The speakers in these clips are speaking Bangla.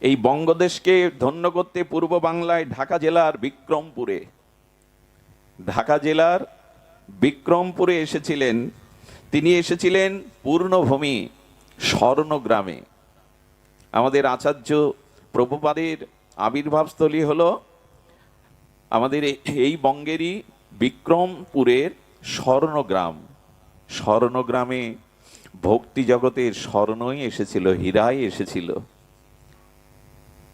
এই বঙ্গদেশকে ধন্য করতে পূর্ব বাংলায় ঢাকা জেলার বিক্রমপুরে এসেছিলেন। তিনি এসেছিলেন পূর্ণভূমি স্বর্ণগ্রামে। আমাদের আচার্য প্রভুপাদের আবির্ভাবস্থলী হলো আমাদের এই বঙ্গেরই বিক্রমপুরের স্বর্ণগ্রামে ভক্তি জগতের স্বর্ণই এসেছিল, হীরাই এসেছিল।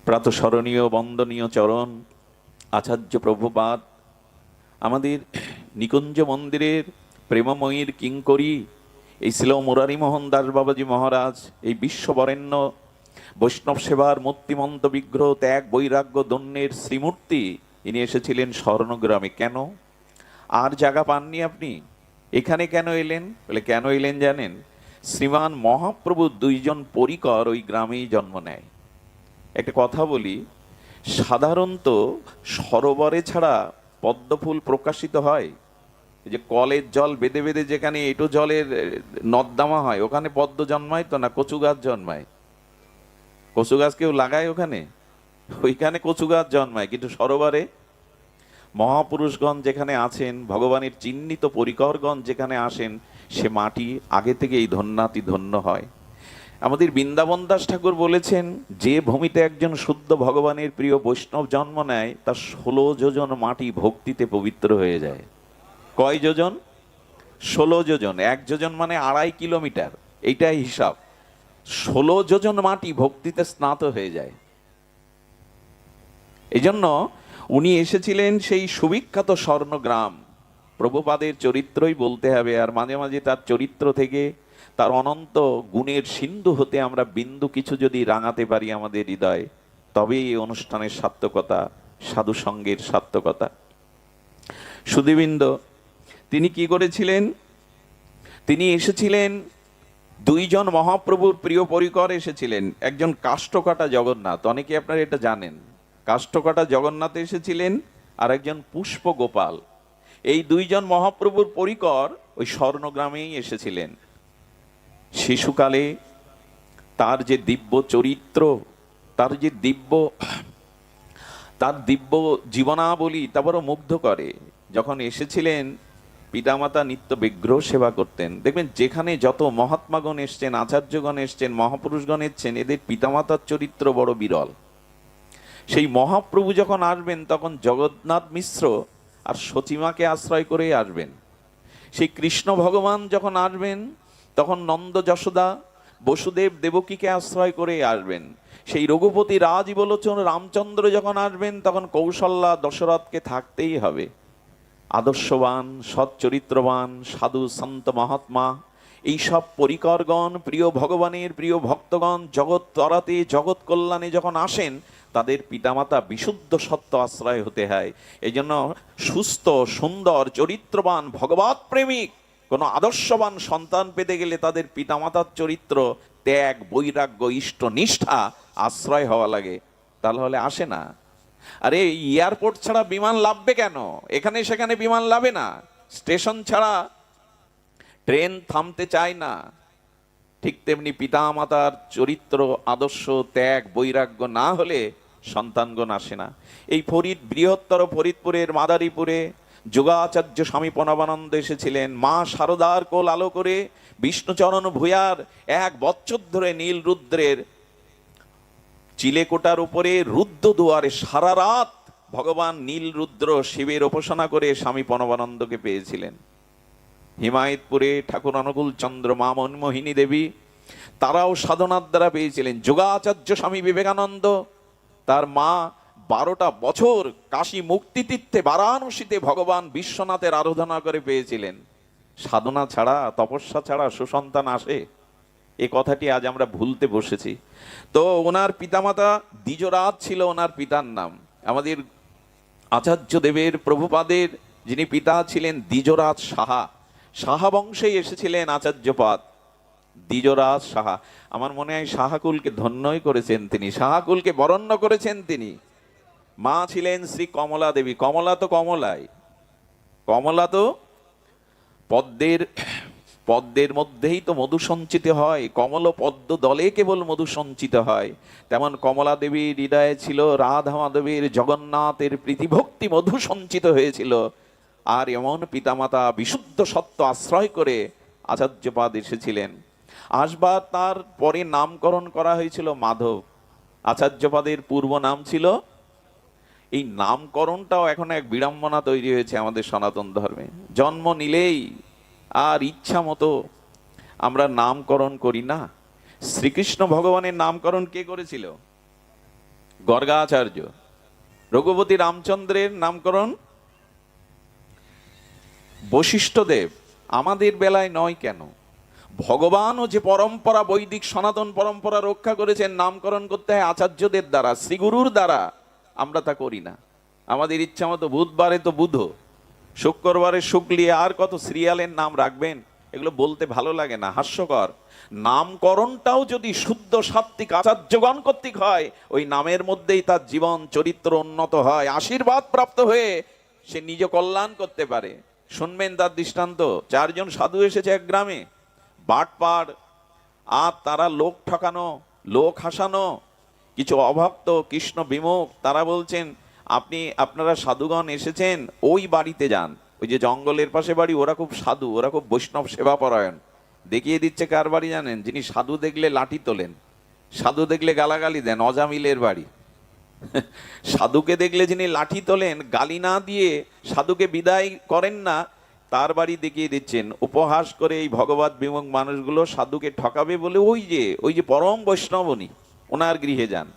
প্রাতঃস্মরণীয় বন্দনীয় চরণ আচার্য প্রভুপাদ, আমাদের নিকুঞ্জ মন্দিরের প্রেমময়ীর কিঙ্করী এই ছিল মুরারি মোহন দাস বাবাজি মহারাজ। এই বিশ্ববরেণ্য বৈষ্ণব সেবার মূর্তিমন্ত বিগ্রহ, ত্যাগ বৈরাগ্য দন্যের শ্রীমূর্তি, ইনি এসেছিলেন স্বর্ণগ্রামে। কেন? আর জায়গা পাননি আপনি? এখানে কেন এলেন? বলে কেন এলেন জানেন? শ্রীমান মহাপ্রভু দুইজন পরিকর ওই গ্রামেই জন্ম নেয়। একটা কথা বলি, সাধারণত সরোবরে ছাড়া পদ্মফুল প্রকাশিত হয়? এই যে কলের জল বেঁধে বেঁধে যেখানে এঁটো জলের নর্দমা হয়, ওখানে পদ্ম জন্মায় তো না, কচু গাছ জন্মায়? কচু গাছ কেউ লাগায় ওখানে? ওইখানে কচু গাছ জন্মায়, কিন্তু সরোবরে মহাপুরুষগণ যেখানে আছেন, ভগবানের চিহ্নিত পরিকরগণ যেখানে আসেন, সে মাটি আগে থেকেই ধন্যাতি ধন্য হয়। আমাদের বৃন্দাবন দাস ঠাকুর বলেছেন, যে ভূমিতে একজন শুদ্ধ ভগবানের প্রিয় বৈষ্ণব জন্ম নেয়, তার 16 যোজন মাটি ভক্তিতে পবিত্র হয়ে যায়। কয় যোজন? 16 যোজন। 1 যোজন মানে 2.5 কিলোমিটার, এইটাই হিসাব। 16 যোজন মাটি ভক্তিতে স্নাত হয়ে যায়। এই জন্য উনি এসেছিলেন সেই সুবিখ্যাত স্বর্ণগ্রাম। প্রভুপাদের চরিত্রই বলতে হবে, আর মাঝে মাঝে তার চরিত্র থেকে, তার অনন্ত গুণের সিন্ধু হতে আমরা বিন্দু কিছু যদি রাঙাতে পারি আমাদের হৃদয়ে, তবেই এই অনুষ্ঠানের সার্থকতা, সাধু সঙ্গের সার্থকতা। সুধীবৃন্দ, তিনি কি করেছিলেন? তিনি এসেছিলেন দুইজন মহাপ্রভুর প্রিয় পরিকর এসেছিলেন। একজন কাষ্ঠকাটা জগন্নাথ, অনেকে আপনারা এটা জানেন, কাষ্ঠকাটা জগন্নাথ এসেছিলেন, আর একজন পুষ্প গোপাল। এই দুইজন মহাপ্রভুর পরিকর ওই স্বর্ণগ্রামেই এসেছিলেন। শিশুকালে তার যে দিব্য চরিত্র, তার দিব্য জীবনাবলী তা বড় মুগ্ধ করে। যখন এসেছিলেন, পিতামাতা নিত্য বিগ্রহ সেবা করতেন। দেখবেন যেখানে যত মহাত্মাগণ এসছেন, আচার্যগণ এসছেন, মহাপুরুষগণ এসছেন, এদের পিতামাতার চরিত্র বড় বিরল। সেই মহাপ্রভু যখন আসবেন, তখন জগন্নাথ মিশ্র আর সচিমাকে আশ্রয় করে আসবেন। সেই কৃষ্ণ ভগবান যখন আসবেন, তখন নন্দ যশোদা বসুদেব দেবকীকে আশ্রয় করে আসবেন। সেই রঘুপতি রাজীবলোচন রামচন্দ্র যখন আসবেন, তখন কৌশল্যা দশরথকে থাকতেই হবে। আদর্শবান, সচ্চরিত্রবান, সাধু সন্ত মহাত্মা, এইসব পরিকরগণ, প্রিয় ভগবানের প্রিয় ভক্তগণ জগৎ তরাতে, জগৎ কল্যাণে যখন আসেন, তাদের পিতামাতা বিশুদ্ধ সত্য আশ্রয় হতে হয়। এই জন্য সুস্থ, সুন্দর, চরিত্রবান, ভগবৎ প্রেমিক কোনো আদর্শবান সন্তান পেতে গেলে তাদের পিতামাতার চরিত্র, ত্যাগ বৈরাগ্য ইষ্ট নিষ্ঠা আশ্রয় হওয়া লাগে। তাহলে আসে না। আরে এয়ারপোর্ট ছাড়া বিমান লাভবে কেন? এখানে সেখানে বিমান লাভে না। স্টেশন ছাড়া ট্রেন থামতে চায় না। ঠিক তেমনি পিতামাতার চরিত্র, আদর্শ, ত্যাগ বৈরাগ্য না হলে সন্তানগণ আসে না। এই বৃহত্তর ফরিদপুরের মাদারীপুরে যোগাচার্য স্বামী প্রণবানন্দ এসেছিলেন। মা শারদার কোল আলো করে বিষ্ণুচরণ ভূয়ার 1 বছর ধরে নীল রুদ্রের চিলেকোটার উপরে রুদ্র দুয়ারে সারা রাত ভগবান নীল রুদ্র শিবের উপাসনা করে স্বামী প্রণবানন্দকে পেয়েছিলেন। হিমায়তপুরে ঠাকুর অনুকূল চন্দ্র, মা মনমোহিনী দেবী, তারাও সাধনার দ্বারা পেয়েছিলেন। যোগাচার্য স্বামী বিবেকানন্দ, তার মা 12টা বছর কাশী মুক্তিতীর্থে বারাণসীতে ভগবান বিশ্বনাথের আরাধনা করে পেয়েছিলেন। সাধনা ছাড়া, তপস্যা ছাড়া সুসন্তান আসে? এ কথাটি আজ আমরা ভুলতে বসেছি। তো ওনার পিতামাতা দ্বিজরাজ ছিল ওনার পিতার নাম। আমাদের আচার্য দেবের প্রভুপাদের যিনি পিতা ছিলেন দ্বিজরাজ সাহা, সাহা বংশেই এসেছিলেন আচার্যপাদ দ্বিজরাজ সাহা। আমার মনে হয় সাহাকুলকে ধন্যই করেছেন তিনি, সাহাকুলকে বরণ্য করেছেন তিনি। মা ছিলেন শ্রী কমলা দেবী। কমলা তো কমলাই, কমলা তো পদ্মের পদ্মের মধ্যেই তো মধু সঞ্চিত হয়, কমল পদ্ম দলে কেবল মধু সঞ্চিত হয়। তেমন কমলা দেবীর হৃদয়ে ছিল রাধা মাধবের জগন্নাথের প্রীতিভক্তি মধু সঞ্চিত হয়েছিল। আর এমন পিতামাতা বিশুদ্ধ সত্য আশ্রয় করে আচার্যপাদ এসেছিলেন। আসবার তার পরে নামকরণ করা হয়েছিল মাধব। আচার্যপাদের পূর্ব নাম ছিল, এই নামকরণটাও এখন এক বিড়ম্বনা তৈরি হয়েছে আমাদের সনাতন ধর্মে। জন্ম নিলেই আর ইচ্ছা মতো আমরা নামকরণ করি না। শ্রীকৃষ্ণ ভগবানের নামকরণ কে করেছিল? গর্গাচার্য। রঘুপতি রামচন্দ্রের নামকরণ বশিষ্ঠদেব। আমাদের বেলায় নয় কেন? ভগবানও যে পরম্পরা, বৈদিক সনাতন পরম্পরা রক্ষা করেছেন, নামকরণ করতে হয় আচার্যদের দ্বারা, শ্রীগুরুর দ্বারা। আমরা তা করি না। আমাদের ইচ্ছা মতো বুধবারে তো বুধ, শুক্রবারে শুক্লি, আর কত সিরিয়ালের নাম রাখবেন। এগুলো বলতে ভালো লাগে না, হাস্যকর। নামকরণটাও যদি শুদ্ধ সাত্ত্বিক আচার্যগণ কর্তৃক হয়, ওই নামের মধ্যেই তার জীবন চরিত্র উন্নত হয়, আশীর্বাদ প্রাপ্ত হয়ে সে নিজ কল্যাণ করতে পারে। শুনবেন তার দৃষ্টান্ত। 4 জন সাধু এসেছে এক গ্রামে, বাটপাড়, আর তারা লোক ঠকানো, লোক হাসানো, কিছু অভক্ত কৃষ্ণ বিমুখ। তারা বলছেন, আপনারা সাধুগণ এসেছেন, ওই বাড়িতে যান, ওই যে জঙ্গলের পাশে বাড়ি, ওরা খুব সাধু, ওরা খুব বৈষ্ণব সেবা পরায়ণ। দেখিয়ে দিচ্ছে কার বাড়ি জানেন? যিনি সাধু দেখলে লাঠি তোলেন, সাধু দেখলে গালাগালি দেন, অজামিলের বাড়ি। সাধুকে দেখলে যিনি লাঠি তোলেন, গালি না দিয়ে সাধুকে বিদায় করেন না, তার বাড়ি দেখিয়ে দিচ্ছেন। উপহাস করে এই ভগবত বিমুখ মানুষগুলো সাধুকে ঠকাবে বলে ওই যে পরম বৈষ্ণবনী, ওনার গৃহে যান।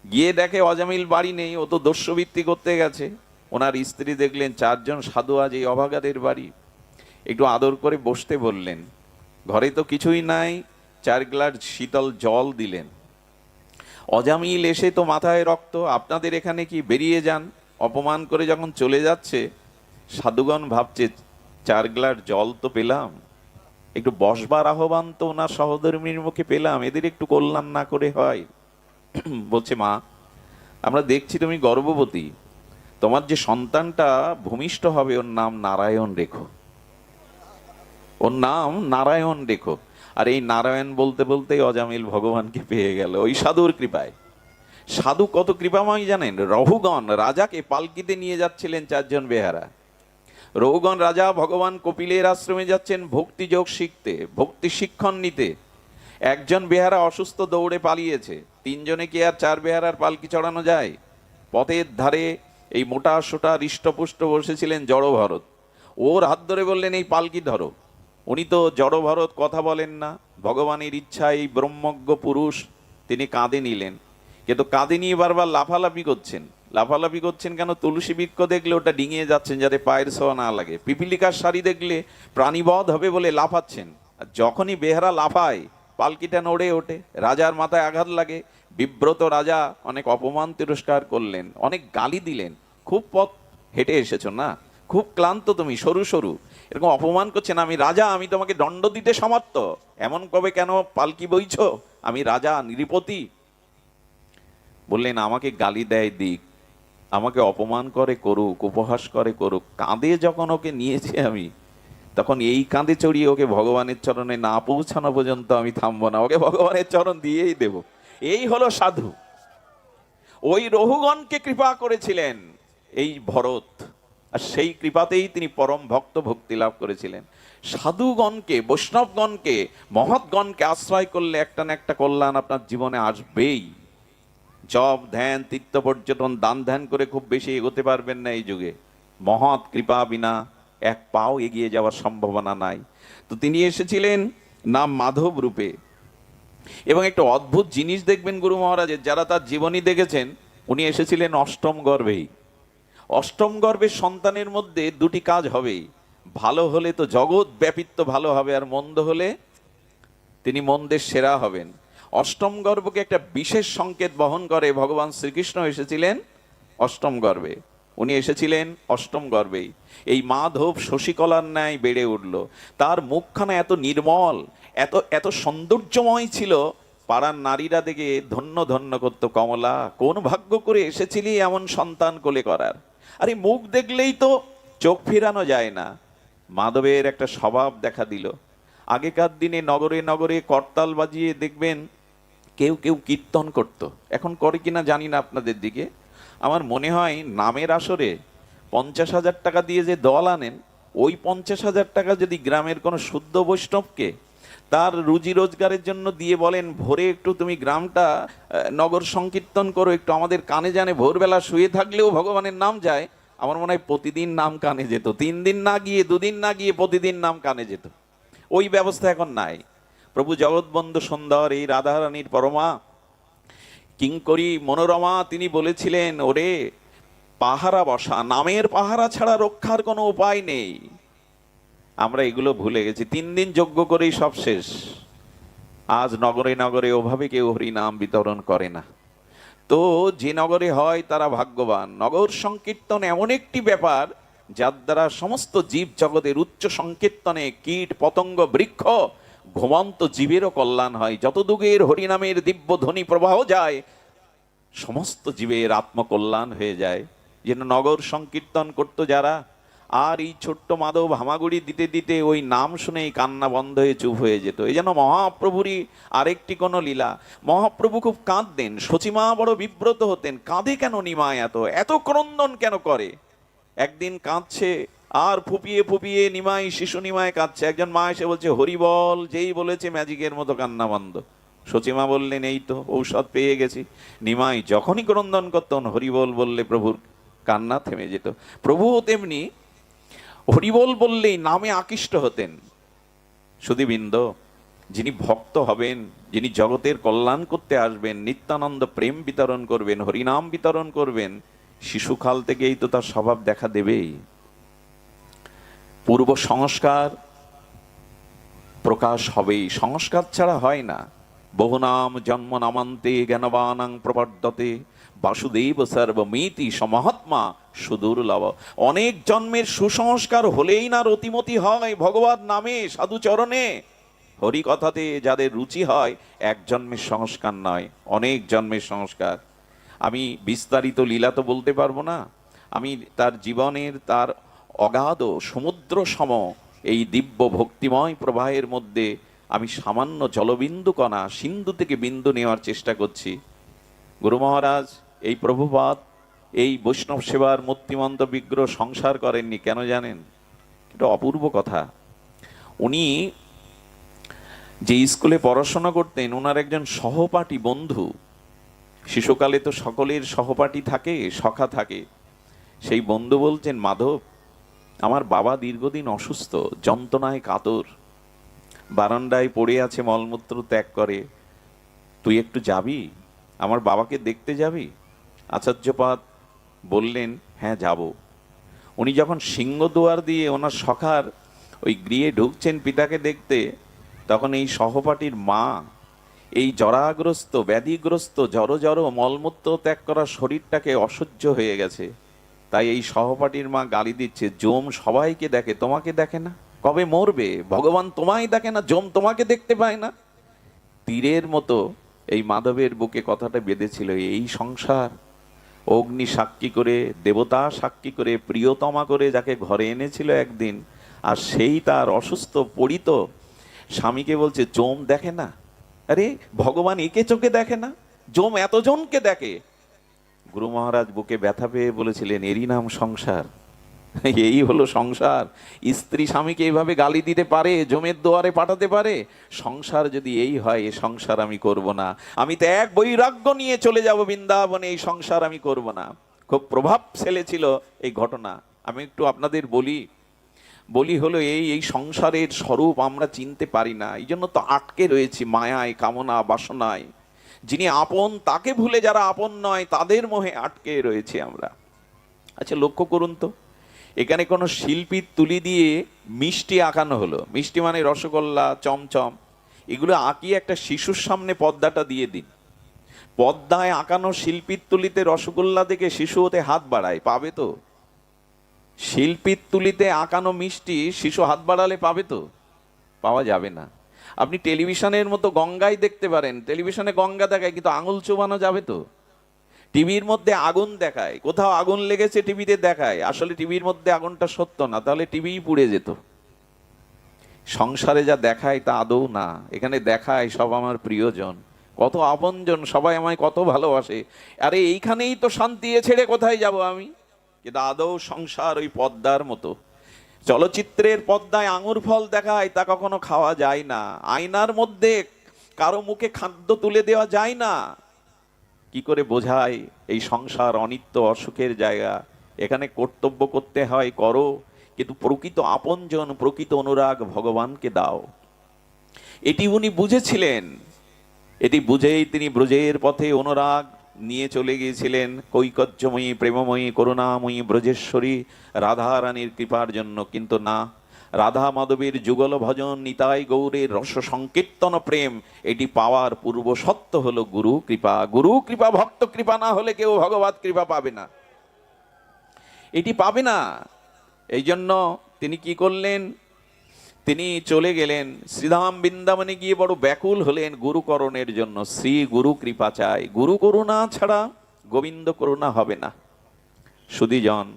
গিয়ে দেখে অজামিল বাড়ি নেই, ও তো দস্যুবৃত্তি করতে গেছে। ওনার স্ত্রী দেখলেন 4 জন সাধু আজ এই অভাগাদের বাড়ি, একটু আদর করে বসতে বললেন। ঘরে তো কিছুই নাই, 4 গ্লাস শীতল জল দিলেন। অজামিল এসে তো মাথায় রক্ত, আপনাদের এখানে কি, বেরিয়ে যান। অপমান করে যখন চলে যাচ্ছে, সাধুগণ ভাবছে 4 গ্লাস জল তো পেলাম, একটু বসবার আহ্বান তো ওনার সহধর্মীর মুখে পেলাম, এদের একটু কল্যাণ না করে হয়? বলছে, মা, আমরা দেখছি তুমি গর্ভবতী, তোমার যে সন্তানটা ভূমিষ্ঠ হবে ওর নাম নারায়ণ রেখো, ওর নাম নারায়ণ রেখো। আর এই নারায়ণ বলতে বলতেই অজামিল ভগবানকে পেয়ে গেল ওই সাধুর কৃপায়। সাধু কত কৃপাময় জানেন? রঘুগণ রাজাকে পালকিতে নিয়ে যাচ্ছিলেন 4 জন বেহারা। রঘুগণ রাজা ভগবান কপিলের আশ্রমে যাচ্ছেন ভক্তি যোগ শিখতে, ভক্তি শিক্ষণ নিতে। একজন বেহারা অসুস্থ, দৌড়ে পালিয়েছে। 3 জনে কি আর 4 বেহারার পালকি চড়ানো যায়? পথের ধারে এই মোটা সোটা হৃষ্টপুষ্ট বসেছিলেন জড় ভরত। ওর হাত ধরে বললেন, এই পালকি ধরো। উনি তো জড় ভরত কথা বলেন না, ভগবানের ইচ্ছা এই ব্রহ্মজ্ঞ পুরুষ তিনি কাঁধে নিলেন। কিন্তু কাঁধে নিয়ে বারবার লাফালাফি করছেন। লাফালাফি করছেন কেন? তুলসী বৃক্ষ দেখলে ওটা ডিঙিয়ে যাচ্ছেন যাতে পায়ের ছোঁয়া না লাগে। পিপিলিকার শাড়ি দেখলে প্রাণীবধ হবে বলে লাফাচ্ছেন। আর যখনই বেহারা লাফায়, পালকিটা নড়ে ওঠে, রাজার মাথায় আঘাত লাগে। বিব্রত রাজা অনেক অপমান তিরস্কার করলেন, অনেক গালি দিলেন। খুব পথ হেঁটে এসেছো না, খুব ক্লান্ত তুমি, সরু সরু, এরকম অপমান করছেন। আমি রাজা, আমি তোমাকে দণ্ড দিতে সমর্থ, এমন কবে কেন পালকি বইছ? আমি রাজা, নৃপতি। বললেন, আমাকে গালি দেয় দিক, আমাকে অপমান করে করুক, উপহাস করে করুক, কাঁধে যখন ওকে নিয়েছি আমি, তখন এই কাঁধে চড়িয়ে ওকে ভগবানের চরণে না পৌঁছানো পর্যন্ত আমি থামবো না, ওকে ভগবানের চরণ দিয়েই দেব। এই হলো সাধু। ওই রঘুগণকে কৃপা করেছিলেন এই ভরত, আর সেই কৃপাতেই তিনি পরম ভক্ত ভক্তি লাভ করেছিলেন। সাধুগণকে, বৈষ্ণবগণকে, মহৎগণকে আশ্রয় করলে একটা না একটা কল্যাণ আপনার জীবনে আসবেই। জপ, ধ্যান, তীর্থ পর্যটন, দান ধ্যান করে খুব বেশি এগোতে পারবেন না এই যুগে। মহৎ কৃপা বিনা এক পাও এগিয়ে যাওয়ার সম্ভাবনা নাই। তো তিনি এসেছিলেন নাম মাধব রূপে। এবং একটা অদ্ভুত জিনিস দেখবেন গুরু মহারাজের, যারা তার জীবনী দেখেছেন, উনি এসেছিলেন অষ্টম গর্ভেই। অষ্টম গর্ভের সন্তানের মধ্যে 2টি কাজ হবেই। ভালো হলে তো জগৎ ব্যাপিত্ব ভালো হবে, আর মন্দ হলে তিনি মন্দের সেরা হবেন। অষ্টম গর্ভকে একটা বিশেষ সংকেত বহন করে। ভগবান শ্রীকৃষ্ণ এসেছিলেন অষ্টম গর্ভে। উনি এসেছিলেন অষ্টম গর্ভেই। এই মাধব শশীকলার ন্যায় বেড়ে উঠল। তার মুখখানা এত নির্মল, এত এত সৌন্দর্যময় ছিল, পাড়ার নারীরা দেখে ধন্য ধন্য করতো, কমলা, কোন ভাগ্য করে এসেছিলি এমন সন্তান কোলে করার। আরে মুখ দেখলেই তো চোখ ফিরানো যায় না। মাধবের একটা স্বভাব দেখা দিল। আগেকার দিনে নগরে নগরে করতাল বাজিয়ে দেখবেন কেউ কেউ কীর্তন করত, এখন করে কিনা জানি না আপনাদের দিকে। আমার মনে হয় নামের আসরে 50,000 টাকা দিয়ে যে দল আনেন, ওই 50,000 টাকা যদি গ্রামের কোনো শুদ্ধ বৈষ্ণবকে তার রুজি রোজগারের জন্য দিয়ে বলেন, ভোরে একটু তুমি গ্রামটা নগর সংকীর্তন করো, একটু আমাদের কানে জানে ভোরবেলা শুয়ে থাকলেও ভগবানের নাম যায়, আমার মনে হয় প্রতিদিন নাম কানে যেত। 3 দিন না গিয়ে, 2 দিন না গিয়ে প্রতিদিন নাম কানে যেত। ওই ব্যবস্থা এখন নাই। প্রভু জগৎবন্ধু সুন্দর এই রাধারানীর পরমা কিঙ্করী মনোরমা তিনি বলেছিলেন, ওরে পাহারা বসা, নামের পাহারা ছাড়া রক্ষার কোনো উপায় নেই। আমরা এগুলো ভুলে গেছি, 3 দিন যজ্ঞ করেই সব শেষ। আজ নগরে নগরে ওভাবে কেউ হরিনাম বিতরণ করে না। তো যে নগরে হয় তারা ভাগ্যবান। নগর সংকীর্তন এমন একটি ব্যাপার যার দ্বারা সমস্ত জীব জগতের উচ্চ সংকীর্তনে কীট পতঙ্গ বৃক্ষ ঘুমন্ত জীবেরও কল্যাণ হয়। যত দূরের হরিনামের দিব্য ধ্বনি প্রবাহ যায়, সমস্ত জীবের আত্মকল্যাণ হয়ে যায়। যেন নগর সংকীর্তন করতো যারা, আর এই ছোট্ট মাধব হামাগুড়ি দিতে দিতে ওই নাম শুনেই কান্না বন্ধ হয়ে চুপ হয়ে যেত। এই যেন মহাপ্রভুরই আরেকটি কোনো লীলা। মহাপ্রভু খুব কাঁদতেন, সচিমা বড় বিব্রত হতেন, কাঁদে কেন নিমায়, এত এত ক্রন্দন কেন করে। একদিন কাঁদছে আর ফুপিয়ে ফুপিয়ে নিমাই, শিশু নিমায় কাঁদছে। একজন মা এসে বলছে হরিবল, যেই বলেছে ম্যাজিকের মতো কান্না বন্ধ। সচিমা বললেন, এই তো ঔষধ পেয়ে গেছি। নিমাই যখনই ক্রন্দন করতেন হরিবল বললে প্রভুর কান্না থেমে যেত। প্রভুও তেমনি হরিবল বললেই নামে আকৃষ্ট হতেন। সুধীবৃন্দ, যিনি ভক্ত হবেন, যিনি জগতের কল্যাণ করতে আসবেন, নিত্যানন্দ প্রেম বিতরণ করবেন, হরিনাম বিতরণ করবেন, শিশুকাল থেকেই তো তার স্বভাব দেখা দেবেই। পূর্ব সংস্কার প্রকাশ হবেই, সংস্কার ছাড়া হয় না। বহুনাম জন্ম নামান্তে জ্ঞানবানাং প্রবর্ধতে বাসুদেব সর্বমিতি সমহাত্মা সুদুর্লভ। অনেক জন্মের সুসংস্কার হলেই না রতিমতি হয় ভগবত নামে, সাধু চরণে, হরি কথাতে যাদের রুচি হয়। এক জন্মের সংস্কার নয়, অনেক জন্মের সংস্কার। আমি বিস্তারিত লীলা তো বলতে পারবো না। আমি তার জীবনের, তার অগাধ সমুদ্র সম এই দিব্য ভক্তিময় প্রবাহের মধ্যে আমি সামান্য জলবিন্দু কণা, সিন্ধু থেকে বিন্দু নেওয়ার চেষ্টা করছি। গুরু মহারাজ এই প্রভুপাদ এই বৈষ্ণব সেবার মূর্তিমন্ত বিগ্রহ সংসার করেননি, কেন জানেন? এটা অপূর্ব কথা। উনি যে স্কুলে পড়াশোনা করতেন, ওনার একজন সহপাঠী বন্ধু, শিশুকালে তো সকলের সহপাঠী থাকে, সখা থাকে, সেই বন্ধু বলছেন, মাধব, আমার বাবা দীর্ঘদিন অসুস্থ, যন্ত্রণায় কাতর, বারান্দায় পড়ে আছে, মলমূত্র ত্যাগ করে, তুই একটু যাবি, আমার বাবাকে দেখতে যাবি? আচার্যপাদ বললেন, হ্যাঁ যাব। উনি যখন সিংহদুয়ার দিয়ে ওনার সখার ওই গৃহে ঢুকছেন পিতাকে দেখতে, তখন এই সহপাঠীর মা এই জরাগ্রস্ত ব্যাধিগ্রস্ত জড়ো জড়ো মলমূত্র ত্যাগ করা শরীরটাকে অসহ্য হয়ে গেছে। তাই এই সহপাঠীর মা গালি দিচ্ছে, জম সবাইকে দেখে, তোমাকে দেখে না, কবে মরবে? ভগবান তোমায় দেখে না, জম তোমাকে দেখতে পায় না। তীরের মতো এই মাধবের বুকে কথাটা বেঁধেছিল। এই সংসার অগ্নি সাক্ষী করে, দেবতা সাক্ষী করে, প্রিয়তমা করে যাকে ঘরে এনেছিল একদিন, আর সেই তার অসুস্থ পড়িত স্বামীকে বলছে জম দেখে না। আরে ভগবান একে চোখে দেখে না, জম এতজনকে দেখে। গুরু মহারাজ বুকে ব্যথা পেয়ে বলেছিলেন, এরই নাম সংসার। এই হলো সংসার। স্ত্রী স্বামীকে এইভাবে গালি দিতে পারে, জমের দুয়ারে পাঠাতে পারে। সংসার যদি এই হয়, এ সংসার আমি করব না। আমি তো এক বৈরাগ্য নিয়ে চলে যাব বৃন্দাবনে, এই সংসার আমি করব না। খুব প্রভাব ফেলেছিল এই ঘটনা। আমি একটু আপনাদের বলি হলো এই সংসারের স্বরূপ আমরা চিনতে পারি না, এই জন্য তো আটকে রয়েছি মায়ায়, কামনা, বাসনায়। যিনি আপন তাকে ভুলে যারা আপন নয়, তাদের মোহে আটকে রয়েছে আমরা। আচ্ছা লক্ষ্য করুন তো, এখানে কোনো শিল্পীর তুলি দিয়ে মিষ্টি আঁকানো হলো, মিষ্টি মানে রসগোল্লা, চমচম, এগুলো আঁকিয়ে একটা শিশুর সামনে পর্দাটা দিয়ে দিন। পর্দায় আঁকানো শিল্পীর তুলিতে রসগোল্লা দেখে শিশু ওতে হাত বাড়ায়, পাবে তো? শিল্পীর তুলিতে আঁকানো মিষ্টি শিশু হাত বাড়ালে পাবে তো? পাওয়া যাবে না। আপনি টেলিভিশনের মতো গঙ্গায় দেখতে পারেন, টেলিভিশনে গঙ্গা দেখায়, কিন্তু আঙুল চুবানো যাবে তো? টিভির মধ্যে আগুন দেখায়, কোথাও আগুন লেগেছে টিভিতে দেখায়, আসলে টিভির মধ্যে আগুনটা সত্য না, তাহলে টিভিই পুড়ে যেত। সংসারে যা দেখায় তা আদৌ না, এখানে দেখায় সব আমার প্রিয়জন, কত আপনজন, সবাই আমায় কত ভালোবাসে। আরে এইখানেই তো শান্তি, এ ছেড়ে কোথায় যাব আমি? কিন্তু আদৌ সংসার ওই পদ্মার মতো। চলচ্চিত্রের পর্দায় আঙুর ফল দেখায়, তা কখনো খাওয়া যায় না। আয়নার মধ্যে কারো মুখে খাদ্য তুলে দেওয়া যায় না। কি করে বোঝায় এই সংসার অনিত্য, অসুখের জায়গা? এখানে কর্তব্য করতে হয়, করো, কিন্তু প্রকৃত আপনজন, প্রকৃত অনুরাগ ভগবানকে দাও। এটি উনি বুঝেছিলেন। এটি বুঝেই তিনি ব্রজের পথে অনুরাগ নিয়ে চলে গিয়েছিলেন। কৈকর্যময়ী, প্রেমময়ী, করুণাময়ী ব্রজেশ্বরী রাধা রানীর কৃপার জন্য। কিন্তু না, রাধা মাধবীর যুগল ভজন, নিতাই গৌরের রস সংকীর্তন প্রেম, এটি পাওয়ার পূর্ব সত্য হলো গুরু কৃপা। গুরু কৃপা, ভক্ত কৃপা না হলে কেউ ভগবত কৃপা পাবে না, এটি পাবে না। এই জন্য তিনি কি করলেন? তিনি চলে গেলেন শ্রীধাম বৃন্দাবনে, গিয়ে বড় ব্যাকুল হলেন গুরুকরণের জন্য। শ্রী গুরু কৃপা চাই, গুরু করুণা ছাড়া গোবিন্দ করুণা হবে না। সুধীজন,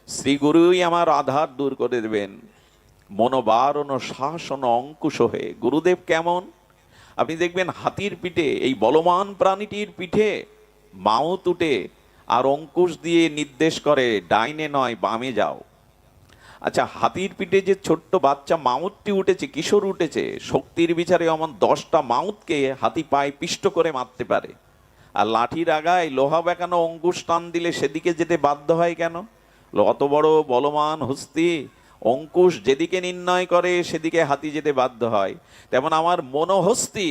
শ্রী গুরুই আমার আধার দূর করে দেবেন। মনোবারণ শাসন অঙ্কুশ হয়ে। গুরুদেব কেমন? আপনি দেখবেন হাতির পিঠে, এই বলবান প্রাণীটির পিঠে মাউত উঠে আর অঙ্কুশ দিয়ে নির্দেশ করে, ডাইনে নয় বামে যাও। আচ্ছা, হাতির পিঠে যে ছোট্ট বাচ্চা মাউতটি উঠেছে, কিশোর উঠেছে, শক্তির বিচারে এমন 10টা মাউতকে হাতি পায়ে পিষ্ট করে মারতে পারে। আর লাঠির আগায় লোহা বেঁকানো অঙ্কুশ টান দিলে সেদিকে যেতে বাধ্য হয় কেন? অত বড় বলবান হস্তি, অঙ্কুশ যেদিকে নির্ণয় করে সেদিকে হাতি যেতে বাধ্য হয়। তেমন আমার মনোহস্তি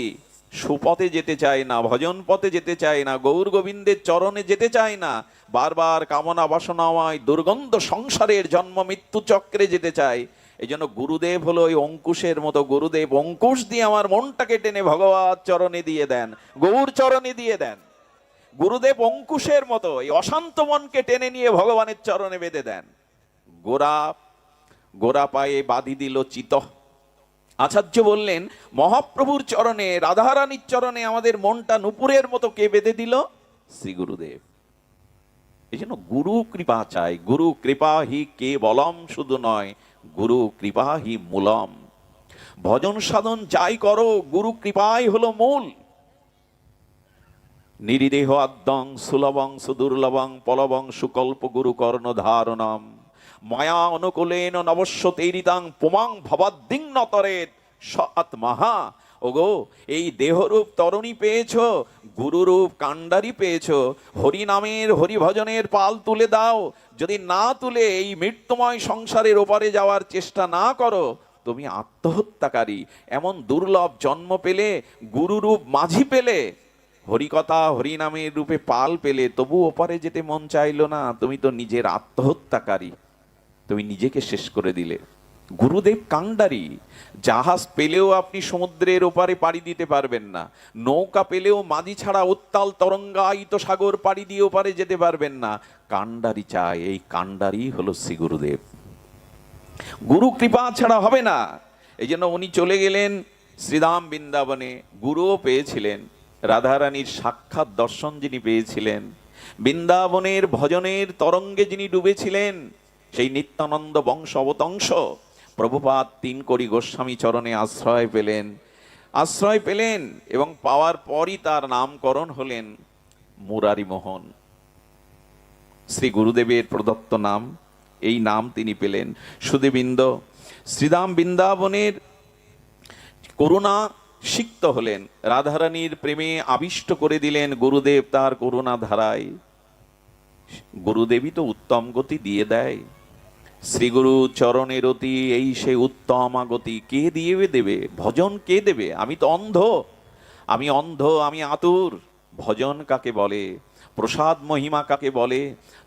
সুপথে যেতে চায় না, ভজন পথে যেতে চায় না, গৌর গোবিন্দের চরণে যেতে চায় না, বারবার কামনা বাসনাময় দুর্গন্ধ সংসারের জন্ম মৃত্যু চক্রে যেতে চায়। এই জন্য গুরুদেব হলো ওই অঙ্কুশের মতো। গুরুদেব অঙ্কুশ দিয়ে আমার মনটাকে টেনে ভগবত চরণে দিয়ে দেন, গৌর চরণে দিয়ে দেন। গুরুদেব অঙ্কুশের মতো এই অশান্ত মনকে টেনে নিয়ে ভগবানের চরণে বেঁধে দেন। গোরা গোরা পায়ে বাঁধি দিল চিত। আচার্য বললেন, মহাপ্রভুর চরণে, রাধারানীর চরণে আমাদের মনটা নুপুরের মতো কে বেঁধে দিল? শ্রী গুরুদেব। এই জন্য গুরু কৃপা চাই। গুরু কৃপা হি কে বলম, শুধু নয়, গুরু কৃপা হি মূলম। ভজন সাধন যাই করো, গুরু কৃপাই হলো মূল। নিরিদেহ আদ্যং সুলভং সুদুর্লভং পলবং সুকল্প গুরু কর্ণ ধারণম মায়া অনুকূলেন নবস্য তৈরিতাং পুমাং ভবাদ্দিং নতরেত সৎমহা। ওগো, এই দেহরূপ তরণী পেয়েছ, গুরুরূপ কাণ্ডারি পেয়েছ, হরি নামের হরিভজনের পাল তুলে দাও। যদি না তুলে এই মৃত্যুময় সংসারের ওপারে যাওয়ার চেষ্টা না করো, তুমি আত্মহত্যাকারী। এমন দুর্লভ জন্ম পেলে, গুরুরূপ মাঝি পেলে, হরিকথা হরিনামের রূপে পাল পেলে, তবু ওপারে যেতে মন চাইলো না। তুমি তো নিজের আত্মহত্যাকারী, তুমি নিজেকে শেষ করে দিলে। গুরুদেব কাণ্ডারি। জাহাজ পেলেও আপনি সমুদ্রের ওপারে পাড়ি দিতে পারবেন না, নৌকা পেলেও মাঝি ছাড়া উত্তাল তরঙ্গায়িত সাগর পাড়ি দিয়ে ওপারে যেতে পারবেন না। কাণ্ডারি চাই, এই কাণ্ডারি হলো শ্রী গুরুদেব। গুরু কৃপা ছাড়া হবে না। এই জন্য উনি চলে গেলেন শ্রীধাম বৃন্দাবনে। গুরুও পেয়েছিলেন, রাধারানীর সাক্ষাৎ দর্শন যিনি পেয়েছিলেন, বৃন্দাবনের ভজনের তরঙ্গে যিনি ডুবেছিলেন, সেই নিত্যানন্দ বংশ অবতংশ প্রভুপাদ 3 কোটি গোস্বামী চরণে আশ্রয় পেলেন এবং পাওয়ার পরই তার নামকরণ হলেন মুরারি মোহন। শ্রী গুরুদেবের প্রদত্ত নাম, এই নাম তিনি পেলেন। সুধীবৃন্দ, শ্রীধাম বৃন্দাবনের করুণা সিক্ত হলেন, রাধারানীর প্রেমে আবিষ্ট করে দিলেন গুরুদেব তার করুণা ধারায়। গুরুদেবই তো উত্তম গতি দিয়ে দেয়। শ্রীগুরু চরণের অতি, এই সে উত্তম গতি। কে দিয়ে দেবে? ভজন কে দেবে? আমি তো অন্ধ, আমি আতুর। ভজন কাকে বলে? প্রসাদ মহিমা কাকে বলে?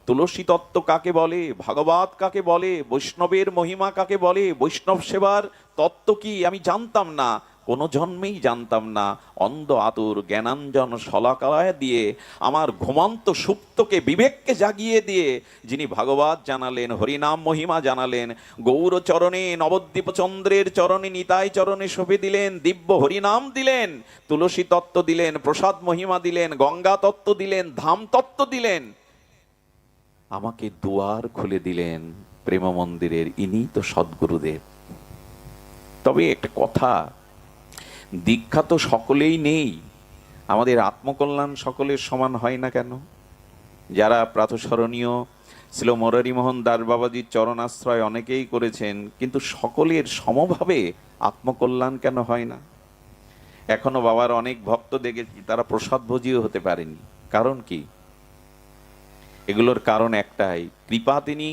তুলসী তত্ত্ব কাকে বলে? ভাগবত কাকে বলে? বৈষ্ণবের মহিমা কাকে বলে? বৈষ্ণব সেবার তত্ত্ব কি আমি জানতাম না, কোনো জন্মেই জানতাম না। অন্ধ আতুর জ্ঞানাঞ্জন শলাকায় দিয়ে আমার ঘুমন্ত সুপ্তকে, বিবেককে জাগিয়ে দিয়ে যিনি ভাগবত জানালেন, হরিনাম মহিমা জানালেন, গৌর চরণে, নবদ্বীপ চন্দ্রের চরণে, নিতাই চরণে শোভে দিলেন, দিব্য হরিনাম দিলেন, তুলসী তত্ত্ব দিলেন, প্রসাদ মহিমা দিলেন, গঙ্গা তত্ত্ব দিলেন, ধাম তত্ত্ব দিলেন, আমাকে দুয়ার খুলে দিলেন প্রেম মন্দিরের। ইনি তো সদ্গুরুদেব। তবে একটা কথা, দীক্ষা তো সকলেই নেই, আমাদের আত্মকল্যাণ সকলের সমান হয় না কেন? যারা প্রাতঃস্মরণীয় ছিল মুরারিমোহন দাস বাবাজির চরণাশ্রয় অনেকেই করেছেন, কিন্তু সকলের সমভাবে আত্মকল্যাণ কেন হয় না? এখনো বাবার অনেক ভক্ত দেখেছি তারা প্রসাদভোজীও হতে পারেনি। কারণ কি? এগুলোর কারণ একটাই, কৃপা তিনি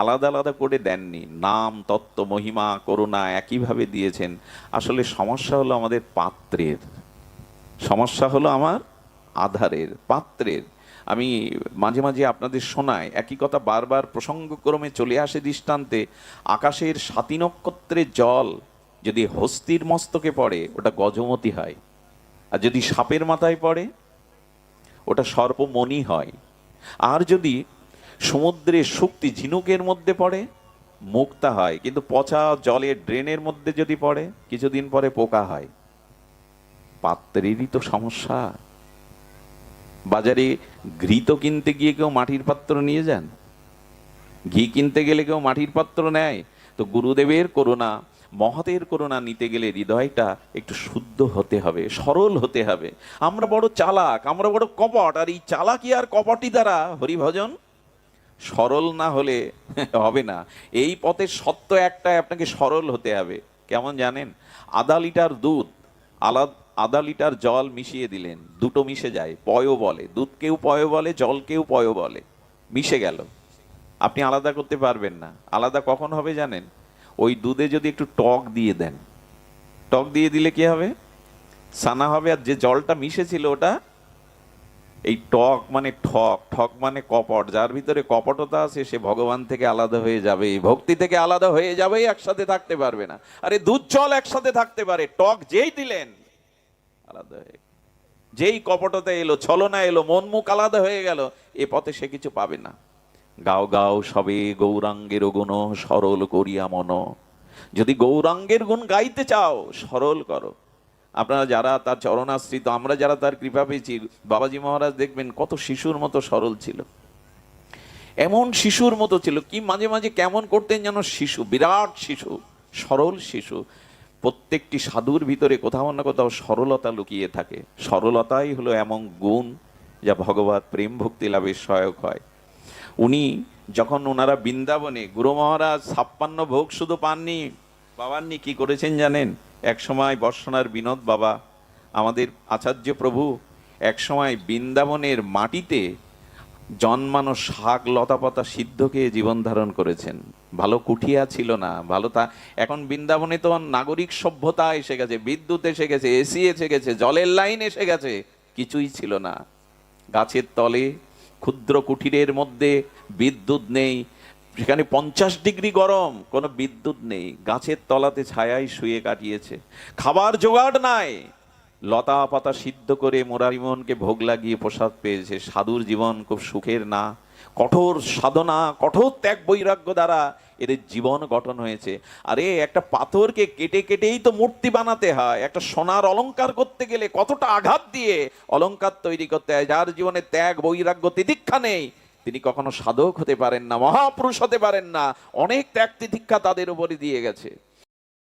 আলাদা আলাদা করে দেননি, নাম, তত্ত্ব, মহিমা, করুণা একইভাবে দিয়েছেন। আসলে সমস্যা হলো আমাদের পাত্রের, সমস্যা হলো আমার আধারের, পাত্রের। আমি মাঝে মাঝে আপনাদের শোনাই একই কথা, বারবার প্রসঙ্গক্রমে চলে আসে দৃষ্টান্তে। আকাশের ৭ নক্ষত্রের জল যদি হস্তির মস্তকে পড়ে ওটা গজমতি হয়, আর যদি সাপের মাথায় পড়ে ওটা সর্পমণি হয়, আর যদি সমুদ্রের শক্তি ঝিনুকের মধ্যে পড়ে মুক্তা হয়, কিন্তু পচা জলের ড্রেনের মধ্যে যদি পড়ে কিছুদিন পরে পোকা হয়। পাত্রেরই তো সমস্যা। বাজারে ঘৃত কিনতে গিয়ে কেউ মাটির পাত্র নিয়ে যান? ঘি কিনতে গেলে কেউ মাটির পাত্র নেয়? তো গুরুদেবের করুণা, মহতের করুণা নিতে গেলে হৃদয়টা একটু শুদ্ধ হতে হবে, সরল হতে হবে। আমরা বড় চালাক, আমরা বড় কপট, আর এই চালাকি আর কপটি দ্বারা হরিভজন সরল না হলে হবে না। এই পথের সত্য একটাই, আপনাকে সরল হতে হবে। কেমন জানেন? আধা লিটার দুধ আধা লিটার জল মিশিয়ে দিলেন, দুটো মিশে যায়, পয় বলে। দুধকেও পয় বলে, জলকেও পয় বলে, মিশে গেল। আপনি আলাদা করতে পারবেন না। আলাদা কখন হবে জানেন? ওই দুধে যদি একটু টক দিয়ে দেন, টক দিয়ে দিলে কি হবে? সানা হবে। আর যে জলটা মিশেছিল ওটা, এই টক মানে ঠক, ঠক মানে কপট, যার ভিতরে কপটতা আছে সে ভগবান থেকে আলাদা হয়ে যাবে, ভক্তি থেকে আলাদা হয়ে যাবে, একসাথে থাকতে পারবে না। আরে দুধ জল একসাথে থাকতে পারে, টক যেই দিলেন আলাদা হয়ে, যেই কপটতা এলো, ছলনা এলো, মন মুখ আলাদা হয়ে গেল, এ পথে সে কিছু পাবে না। গাও গাও সবে গৌরাঙ্গের গুণ সরল করিয়া মন। যদি গৌরাঙ্গের গুণ গাইতে চাও সরল করো। আপনারা যারা তার চরণাশ্রিত, আমরা যারা তার কৃপা পেয়েছি, বাবাজি মহারাজ দেখবেন কত শিশুর মতো সরল ছিল, এমন শিশুর মতো ছিল। কি মাঝে মাঝে কেমন করতেন যেন, শিশু, বিরাট শিশু, সরল শিশু। প্রত্যেকটি সাধুর ভিতরে কোথাও না কোথাও সরলতা লুকিয়ে থাকে। সরলতাই হলো এমন গুণ যা ভগবত প্রেম ভক্তি লাভের সহায়ক হয়। উনি যখন ওনারা বৃন্দাবনে, গুরু মহারাজ 56 ভোগ শুধু পাননি, পাওয়াননি, কি করেছেন জানেন? এক সময় বর্ষনার বিনোদ বাবা, আমাদের আচার্য প্রভু, এক সময় বৃন্দাবনের মাটিতে জন্মানো শাক লতাপাতা সিদ্ধ খেয়ে জীবন ধারণ করেছেন। ভালো কুঠিয়া ছিল না, ভালো তা। এখন বৃন্দাবনে তো নাগরিক সভ্যতা এসে গেছে, বিদ্যুৎ এসে গেছে, এসি এসে গেছে, জলের লাইন এসে গেছে, কিছুই ছিল না। গাছের তলে ক্ষুদ্র কুঠিরের মধ্যে বিদ্যুৎ নেই, সেখানে 50 ডিগ্রি গরম, কোনো বিদ্যুৎ নেই, গাছের তলাতে ছায়ায় শুয়ে কাটিয়েছে। খাবার জোগাড় নাই, লতা পাতা সিদ্ধ করে মুরারিমোহনকে ভোগ লাগিয়ে প্রসাদ পেয়েছে। সাধুর জীবন খুব সুখের না, কঠোর সাধনা, কঠোর ত্যাগ বৈরাগ্য দ্বারা এদের জীবন গঠন হয়েছে। আরে একটা পাথরকে কেটে কেটেই তো মূর্তি বানাতে হয়। একটা সোনার অলংকার করতে গেলে কতটা আঘাত দিয়ে অলংকার তৈরি করতে হয়। যার জীবনে ত্যাগ বৈরাগ্য তিতিক্ষা নেই, তিনি কখনো সাধক হতে পারেন না, মহাপুরুষ হতে পারেন না। অনেক ত্যাগ তিতিক্ষা তাদের উপরে দিয়ে গেছে।